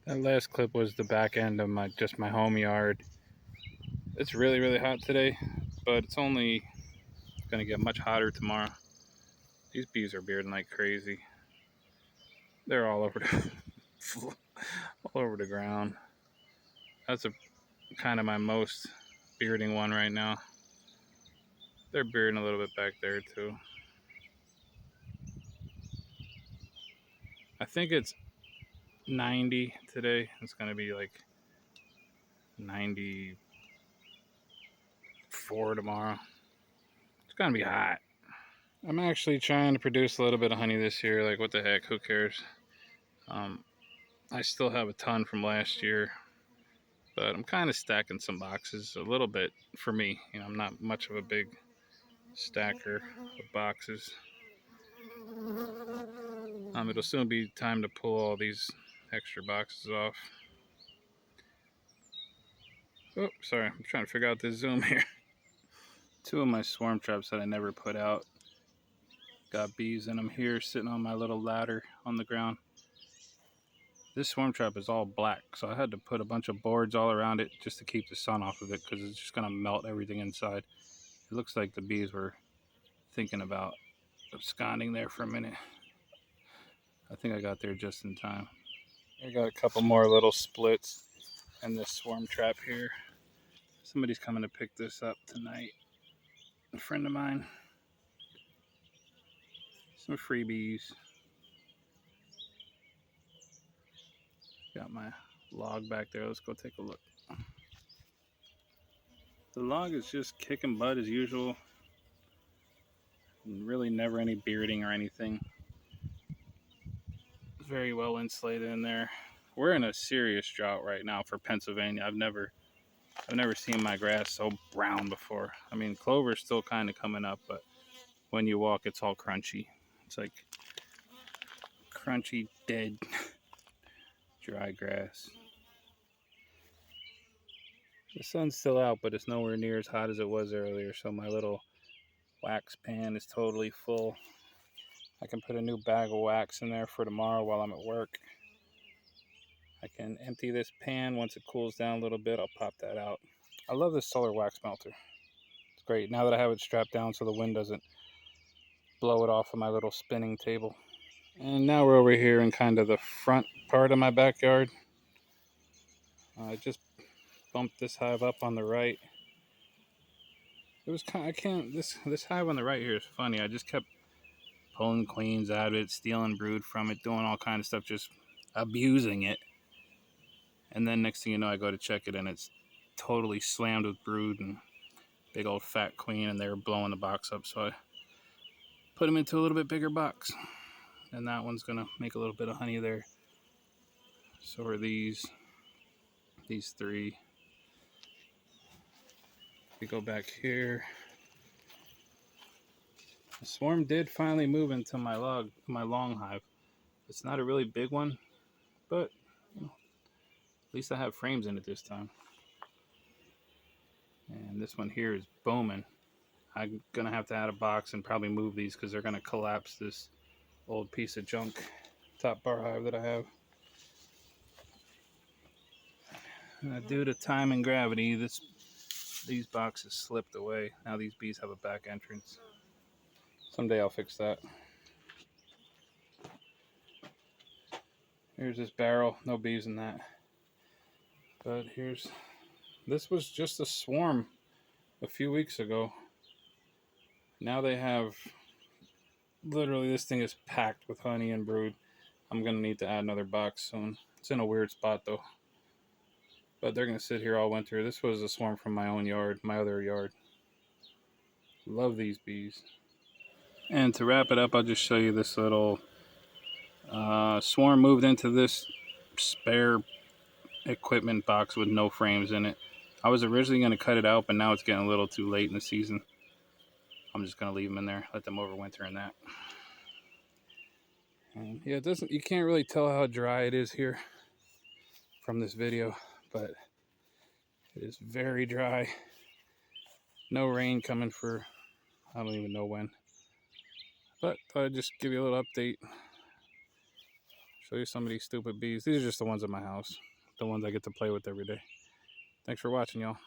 That last clip was the back end of my home yard. It's really really hot today, but it's only gonna get much hotter tomorrow. These bees are bearding like crazy. They're all over the all over the ground. That's a kind of my most bearding one right now. They're bearding a little bit back there too. I think it's 90 today. It's gonna be like 94 tomorrow. It's gonna be hot. I'm actually trying to produce a little bit of honey this year. Like, what the heck? Who cares? Um, I still have a ton from last year, but I'm kind of stacking some boxes a little bit for me. I'm not much of a big stacker of boxes. It'll soon be time to pull all these extra boxes off. Oh, sorry. I'm trying to figure out this zoom here. Two of my swarm traps that I never put out got bees in them here, sitting on my little ladder on the ground. This swarm trap is all black, so I had to put a bunch of boards all around it just to keep the sun off of it, because it's just going to melt everything inside. It looks like the bees were thinking about absconding there for a minute. I think I got there just in time. I got a couple more little splits in this swarm trap here. Somebody's coming to pick this up tonight. A friend of mine. Some freebies. Got my log back there. Let's go take a look. The log is just kicking butt as usual. Really never any bearding or anything. Very well insulated in there. We're in a serious drought right now for Pennsylvania. I've never seen my grass so brown before. I mean, clover's still kind of coming up, but when you walk, it's all crunchy. It's like crunchy, dead, dry grass. The sun's still out, but it's nowhere near as hot as it was earlier, so my little wax pan is totally full. I can put a new bag of wax in there for tomorrow while I'm at work. I can empty this pan once it cools down a little bit. I'll pop that out. I love this solar wax melter. It's great. Now that I have it strapped down so the wind doesn't blow it off of my little spinning table. And now we're over here in kind of the front part of my backyard. I just bumped this hive up on the right. It was kind of, I can't, this hive on the right here is funny. I just kept pulling queens out of it, stealing brood from it, doing all kind of stuff, just abusing it. And then next thing you know, I go to check it and it's totally slammed with brood and big old fat queen, and they were blowing the box up. So I put them into a little bit bigger box, and that one's gonna make a little bit of honey there. So are these three. We go back here. The swarm did finally move into my long hive. It's not a really big one, but at least I have frames in it this time. And this one here is booming. I'm gonna have to add a box and probably move these because they're gonna collapse this old piece of junk top bar hive that I have. Due to time and gravity, these boxes slipped away. Now these bees have a back entrance. Someday I'll fix that. Here's this barrel. No bees in that. But this was just a swarm a few weeks ago. Now they have, literally this thing is packed with honey and brood. I'm going to need to add another box soon. It's in a weird spot though. But they're going to sit here all winter. This was a swarm from my own yard, my other yard. Love these bees. And to wrap it up, I'll just show you this little swarm moved into this spare equipment box with no frames in it. I was originally going to cut it out, but now it's getting a little too late in the season. I'm just going to leave them in there, let them overwinter in that. Yeah, you can't really tell how dry it is here from this video, but it is very dry. No rain coming for, I don't even know when. But thought I'd just give you a little update. Show you some of these stupid bees. These are just the ones in my house, the ones I get to play with every day. Thanks for watching, y'all.